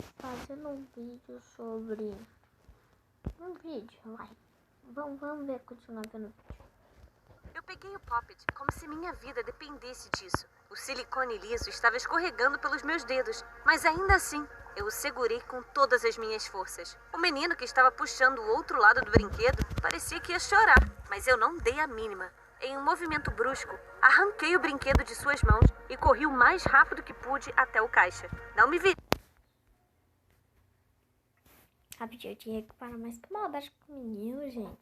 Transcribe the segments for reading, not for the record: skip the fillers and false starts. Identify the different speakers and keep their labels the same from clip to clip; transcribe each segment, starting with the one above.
Speaker 1: fazendo um vídeo sobre um vídeo, vai. Vamos ver, continuar vendo o vídeo.
Speaker 2: Eu peguei o Poppet como se minha vida dependesse disso. O silicone liso estava escorregando pelos meus dedos, mas ainda assim, eu o segurei com todas as minhas forças. O menino que estava puxando o outro lado do brinquedo parecia que ia chorar, mas eu não dei a mínima. Em um movimento brusco, arranquei o brinquedo de suas mãos e corri o mais rápido que pude até o caixa. Não me vi.
Speaker 1: Rapidinho, eu tinha que parar mais que maldade com o menino, gente.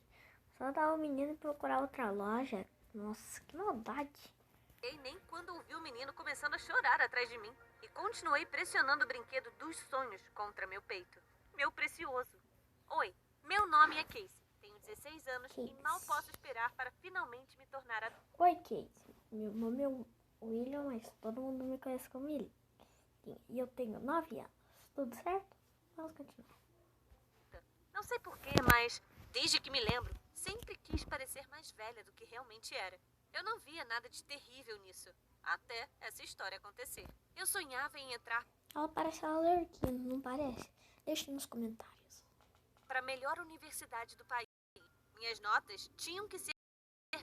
Speaker 1: Só dar o menino e procurar outra loja. Nossa, que maldade.
Speaker 2: E nem quando ouvi o menino começando a chorar atrás de mim. E continuei pressionando o brinquedo dos sonhos contra meu peito. Meu precioso. Oi, meu nome é Casey. Tenho 16 anos
Speaker 1: Casey.
Speaker 2: e mal posso esperar para finalmente me tornar adulta.
Speaker 1: Oi, Casey. Meu nome é William, mas todo mundo me conhece como William. E eu tenho 9 anos. Tudo certo? Vamos continuar.
Speaker 2: Não sei porquê, mas desde que me lembro, sempre quis parecer mais velha do que realmente era. Eu não via nada de terrível nisso, até essa história acontecer. Eu sonhava em entrar
Speaker 1: Ela parece a Lerquina, não parece? Deixe nos comentários.
Speaker 2: para a melhor universidade do país. Minhas notas tinham que ser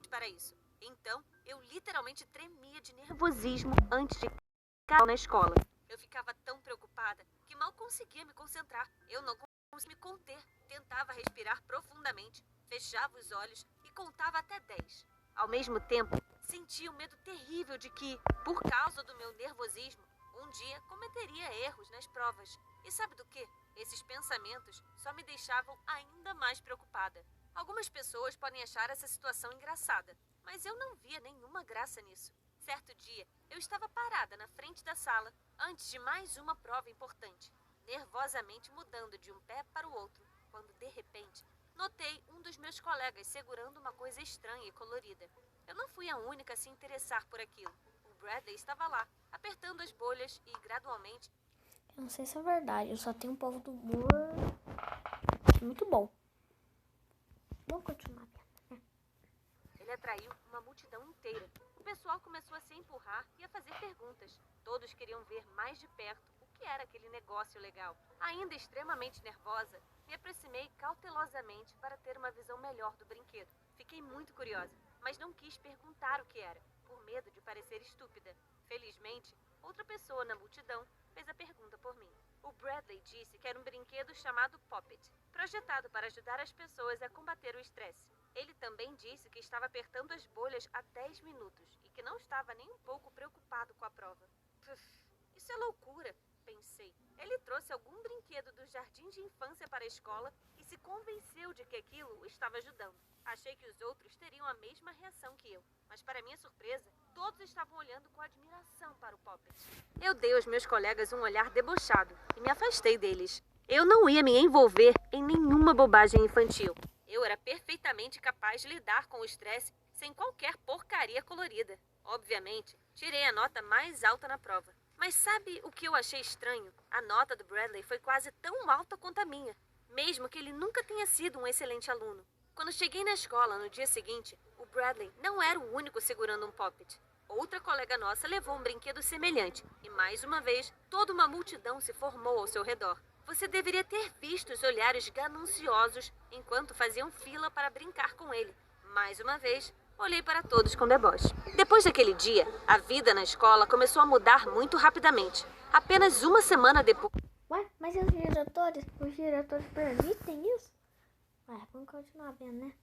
Speaker 2: para isso. Então, eu literalmente tremia de nervosismo antes de entrar na escola. Eu ficava tão preocupada que mal conseguia me concentrar. Eu não conseguia me conter. Tentava respirar profundamente, fechava os olhos e contava até 10. Ao mesmo tempo, sentia um medo terrível de que, por causa do meu nervosismo, um dia cometeria erros nas provas. E sabe do que? Esses pensamentos só me deixavam ainda mais preocupada. Algumas pessoas podem achar essa situação engraçada, mas eu não via nenhuma graça nisso. Certo dia, eu estava parada na frente da sala, antes de mais uma prova importante, nervosamente mudando de um pé para o outro, quando de repente, notei um dos meus colegas segurando uma coisa estranha e colorida. Eu não fui a única a se interessar por aquilo. O Bradley estava lá, apertando as bolhas e, gradualmente...
Speaker 1: Eu não sei se é verdade, eu só tenho um povo do humor muito bom. Vamos continuar vendo.
Speaker 2: Ele atraiu uma multidão inteira. O pessoal começou a se empurrar e a fazer perguntas. Todos queriam ver mais de perto o que era aquele negócio legal. Ainda extremamente nervosa, me aproximei cautelosamente para ter uma visão melhor do brinquedo. Fiquei muito curiosa, mas não quis perguntar o que era, por medo de parecer estúpida. Felizmente, outra pessoa na multidão fez a pergunta por mim. O Bradley disse que era um brinquedo chamado Poppet, projetado para ajudar as pessoas a combater o estresse. Ele também disse que estava apertando as bolhas há 10 minutos e que não estava nem um pouco preocupado com a prova. Isso é loucura, pensei. Ele trouxe algum brinquedo do jardim de infância para a escola e se convenceu de que aquilo o estava ajudando. Achei que os outros teriam a mesma reação que eu, mas para minha surpresa, todos estavam olhando com admiração para o Poppet. Eu dei aos meus colegas um olhar debochado e me afastei deles. Eu não ia me envolver em nenhuma bobagem infantil. Eu era perfeitamente capaz de lidar com o estresse sem qualquer porcaria colorida. Obviamente, tirei a nota mais alta na prova. Mas sabe o que eu achei estranho? A nota do Bradley foi quase tão alta quanto a minha, mesmo que ele nunca tenha sido um excelente aluno. Quando cheguei na escola no dia seguinte, o Bradley não era o único segurando um Poppet. Outra colega nossa levou um brinquedo semelhante e, mais uma vez, toda uma multidão se formou ao seu redor. Você deveria ter visto os olhares gananciosos enquanto faziam fila para brincar com ele. Mais uma vez, olhei para todos com deboche. Depois daquele dia, a vida na escola começou a mudar muito rapidamente. Apenas uma semana depois...
Speaker 1: Ué, mas os diretores permitem isso? Ué, vamos continuar vendo, né?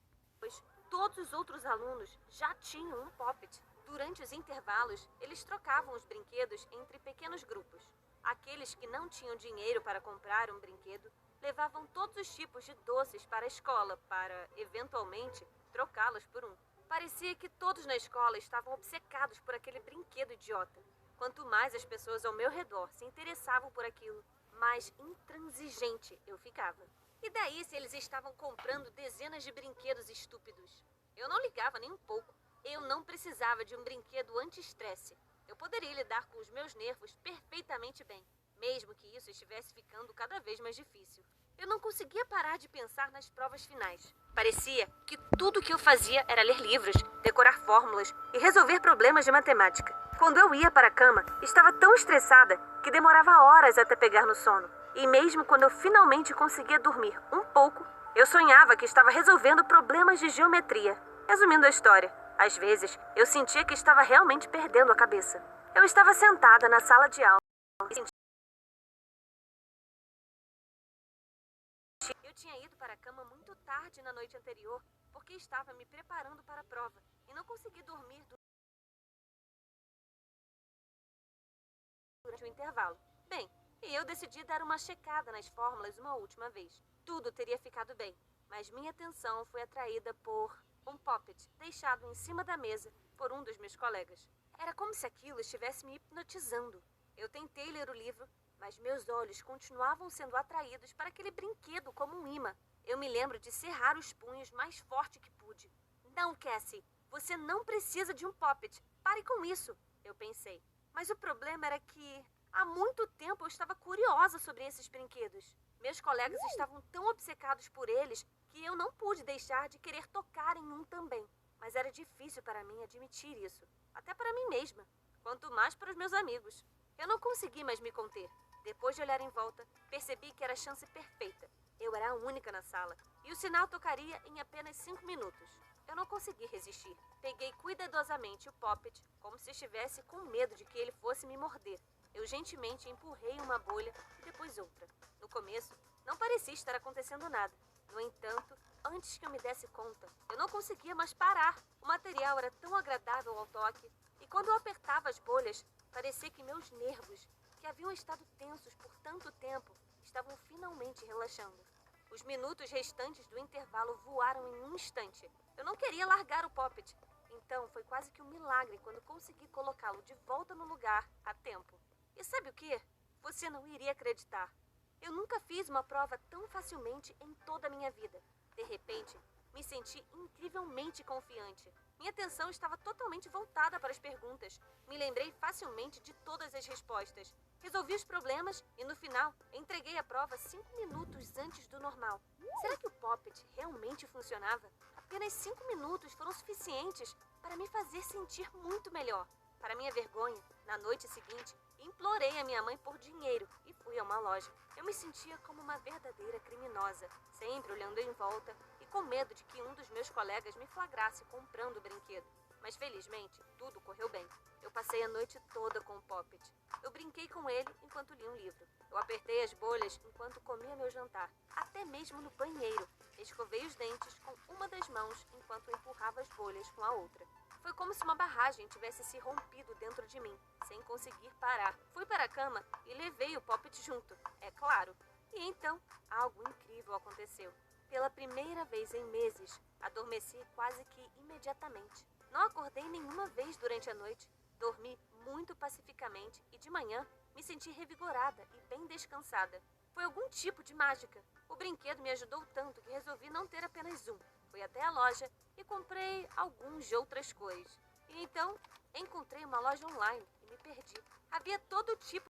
Speaker 2: Todos os outros alunos já tinham um Poppet. Durante os intervalos, eles trocavam os brinquedos entre pequenos grupos. Aqueles que não tinham dinheiro para comprar um brinquedo levavam todos os tipos de doces para a escola para, eventualmente, trocá-los por um. Parecia que todos na escola estavam obcecados por aquele brinquedo idiota. Quanto mais as pessoas ao meu redor se interessavam por aquilo, mais intransigente eu ficava. E daí se eles estavam comprando dezenas de brinquedos estúpidos? Eu não ligava nem um pouco. Eu não precisava de um brinquedo anti-estresse. Eu poderia lidar com os meus nervos perfeitamente bem, mesmo que isso estivesse ficando cada vez mais difícil. Eu não conseguia parar de pensar nas provas finais. Parecia que tudo o que eu fazia era ler livros, decorar fórmulas e resolver problemas de matemática. Quando eu ia para a cama, estava tão estressada que demorava horas até pegar no sono. E mesmo quando eu finalmente conseguia dormir um pouco, eu sonhava que estava resolvendo problemas de geometria. Resumindo a história, às vezes eu sentia que estava realmente perdendo a cabeça. Eu estava sentada na sala de aula e sentia... Eu tinha ido para a cama muito tarde na noite anterior porque estava me preparando para a prova e não consegui dormir durante o intervalo. Bem, e eu decidi dar uma checada nas fórmulas uma última vez. Tudo teria ficado bem, mas minha atenção foi atraída por um poppet deixado em cima da mesa por um dos meus colegas. Era como se aquilo estivesse me hipnotizando. Eu tentei ler o livro, mas meus olhos continuavam sendo atraídos para aquele brinquedo como um imã. Eu me lembro de cerrar os punhos mais forte que pude. Não, Cassie, você não precisa de um poppet. Pare com isso, eu pensei. Mas o problema era que há muito tempo eu estava curiosa sobre esses brinquedos. Meus colegas estavam tão obcecados por eles que eu não pude deixar de querer tocar em um também. Mas era difícil para mim admitir isso. Até para mim mesma. Quanto mais para os meus amigos. Eu não consegui mais me conter. Depois de olhar em volta, percebi que era a chance perfeita. Eu era a única na sala. E o sinal tocaria em apenas 5 minutos. Eu não consegui resistir. Peguei cuidadosamente o poppet, como se estivesse com medo de que ele fosse me morder. Eu gentilmente empurrei uma bolha e depois outra. No começo, não parecia estar acontecendo nada. No entanto, antes que eu me desse conta, eu não conseguia mais parar. O material era tão agradável ao toque. E quando eu apertava as bolhas, parecia que meus nervos, que haviam estado tensos por tanto tempo, estavam finalmente relaxando. Os minutos restantes do intervalo voaram em um instante. Eu não queria largar o poppet. Então, foi quase que um milagre quando consegui colocá-lo de volta no lugar a tempo. E sabe o que? Você não iria acreditar. Eu nunca fiz uma prova tão facilmente em toda a minha vida. De repente, me senti incrivelmente confiante. Minha atenção estava totalmente voltada para as perguntas. Me lembrei facilmente de todas as respostas. Resolvi os problemas e, no final, entreguei a prova 5 minutos antes do normal. Será que o poppet realmente funcionava? Apenas 5 minutos foram suficientes para me fazer sentir muito melhor. Para minha vergonha, na noite seguinte, implorei a minha mãe por dinheiro e fui a uma loja. Eu me sentia como uma verdadeira criminosa, sempre olhando em volta e com medo de que um dos meus colegas me flagrasse comprando o brinquedo. Mas felizmente, tudo correu bem. Eu passei a noite toda com o poppet. Eu brinquei com ele enquanto li um livro. Eu apertei as bolhas enquanto comia meu jantar, até mesmo no banheiro. Escovei os dentes com uma das mãos enquanto empurrava as bolhas com a outra. Foi como se uma barragem tivesse se rompido dentro de mim, sem conseguir parar. Fui para a cama e levei o poppet junto, é claro. E então, algo incrível aconteceu. Pela primeira vez em meses, adormeci quase que imediatamente. Não acordei nenhuma vez durante a noite. Dormi muito pacificamente e de manhã me senti revigorada e bem descansada. Foi algum tipo de mágica. O brinquedo me ajudou tanto que resolvi não ter apenas um. Fui até a loja e comprei alguns de outras cores. E então, encontrei uma loja online e me perdi. Havia todo tipo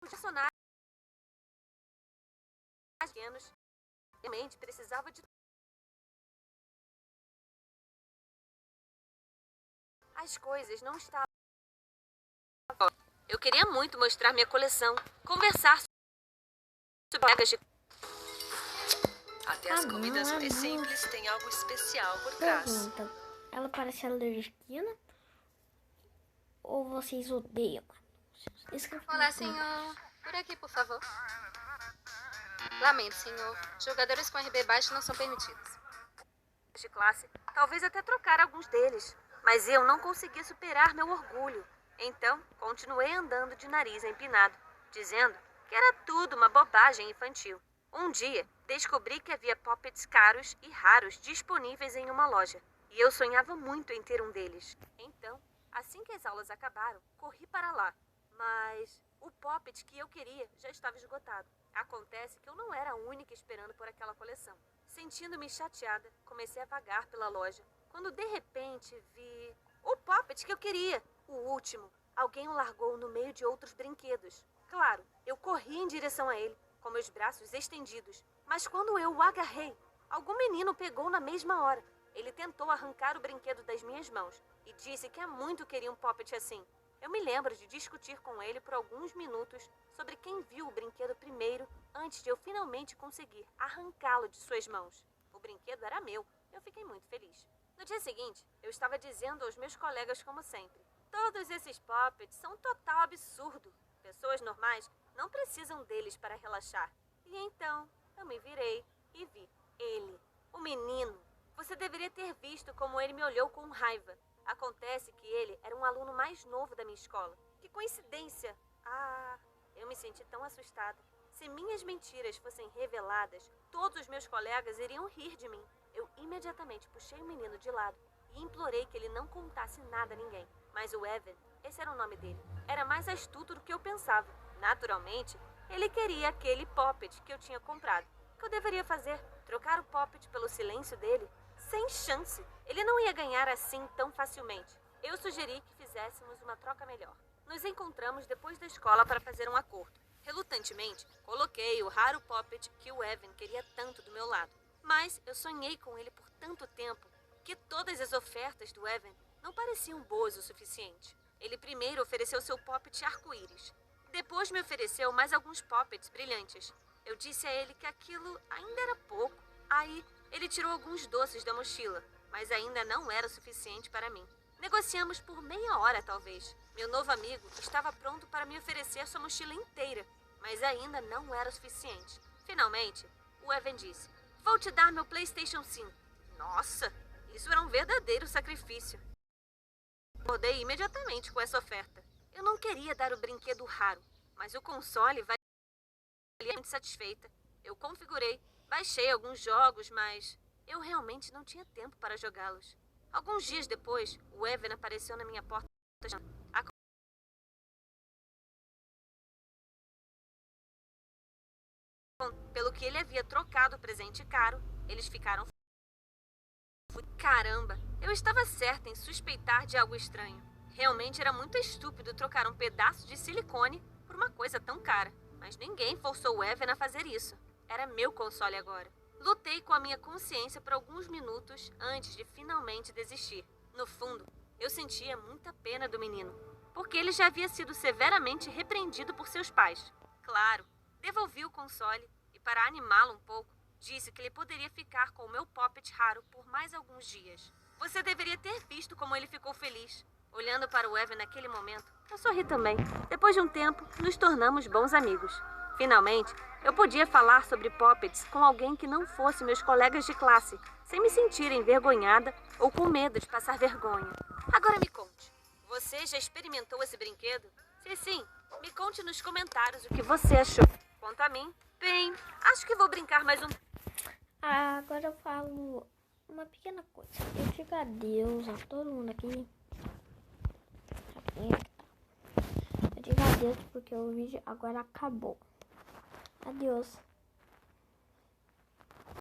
Speaker 2: de personagens pequenos. Realmente precisava de... As coisas não estavam... Eu queria muito mostrar minha coleção, conversar sobre regras de...
Speaker 3: Até as comidas mais simples têm algo especial por trás.
Speaker 1: Pergunta: ela parece a Lerquina? Ou vocês odeiam?
Speaker 4: Olá, senhor. Por aqui, por favor. Lamento, senhor. Jogadores com RB baixo não são permitidos.
Speaker 2: de classe, talvez até trocar alguns deles. Mas eu não conseguia superar meu orgulho. Então, continuei andando de nariz empinado, dizendo que era tudo uma bobagem infantil. Um dia, descobri que havia poppets caros e raros disponíveis em uma loja. E eu sonhava muito em ter um deles. Então, assim que as aulas acabaram, corri para lá. Mas o poppet que eu queria já estava esgotado. Acontece que eu não era a única esperando por aquela coleção. Sentindo-me chateada, comecei a vagar pela loja, quando de repente vi o poppet que eu queria. O último. Alguém o largou no meio de outros brinquedos. Claro, eu corri em direção a ele, com meus braços estendidos. Mas quando eu o agarrei, algum menino pegou na mesma hora. Ele tentou arrancar o brinquedo das minhas mãos e disse que há muito queria um poppet assim. Eu me lembro de discutir com ele por alguns minutos sobre quem viu o brinquedo primeiro antes de eu finalmente conseguir arrancá-lo de suas mãos. O brinquedo era meu. Eu fiquei muito feliz. No dia seguinte, eu estava dizendo aos meus colegas como sempre: todos esses puppets são um total absurdo. Pessoas normais não precisam deles para relaxar. E então, eu me virei e vi ele, o menino. Você deveria ter visto como ele me olhou com raiva. Acontece que ele era um aluno mais novo da minha escola. Que coincidência! Ah, eu me senti tão assustada. Se minhas mentiras fossem reveladas, todos os meus colegas iriam rir de mim. Eu imediatamente puxei o menino de lado e implorei que ele não contasse nada a ninguém. Mas o Evan, esse era o nome dele, era mais astuto do que eu pensava. Naturalmente, ele queria aquele poppet que eu tinha comprado. O que eu deveria fazer? Trocar o poppet pelo silêncio dele? Sem chance. Ele não ia ganhar assim tão facilmente. Eu sugeri que fizéssemos uma troca melhor. Nos encontramos depois da escola para fazer um acordo. Relutantemente, coloquei o raro poppet que o Evan queria tanto do meu lado. Mas eu sonhei com ele por tanto tempo que todas as ofertas do Evan não pareciam boas o suficiente. Ele primeiro ofereceu seu poppet arco-íris. Depois me ofereceu mais alguns poppets brilhantes. Eu disse a ele que aquilo ainda era pouco. Aí, ele tirou alguns doces da mochila, mas ainda não era o suficiente para mim. Negociamos por meia hora, talvez. Meu novo amigo estava pronto para me oferecer sua mochila inteira, mas ainda não era o suficiente. Finalmente, o Evan disse: "Vou te dar meu PlayStation 5. Nossa, isso era um verdadeiro sacrifício. Concordei imediatamente com essa oferta. Eu não queria dar o brinquedo raro, mas o console valia muito satisfeita. Eu configurei, baixei alguns jogos, mas eu realmente não tinha tempo para jogá-los. Alguns dias depois, o Evan apareceu na minha porta. Pelo que ele havia trocado o presente caro, eles ficaram... Caramba, eu estava certa em suspeitar de algo estranho. Realmente era muito estúpido trocar um pedaço de silicone por uma coisa tão cara. Mas ninguém forçou o Evan a fazer isso. Era meu console agora. Lutei com a minha consciência por alguns minutos antes de finalmente desistir. No fundo, eu sentia muita pena do menino, porque ele já havia sido severamente repreendido por seus pais. Claro, devolvi o console e, para animá-lo um pouco, disse que ele poderia ficar com o meu poppet raro por mais alguns dias. Você deveria ter visto como ele ficou feliz. Olhando para o Evan naquele momento, eu sorri também. Depois de um tempo, nos tornamos bons amigos. Finalmente, eu podia falar sobre poppets com alguém que não fosse meus colegas de classe, sem me sentir envergonhada ou com medo de passar vergonha. Agora me conte, você já experimentou esse brinquedo? Se sim, me conte nos comentários o que você achou. Quanto a mim, bem, acho que vou brincar mais um...
Speaker 1: Agora eu falo uma pequena coisa. Eu digo adeus a todo mundo aqui. Eu digo adeus porque o vídeo agora acabou. Adeus.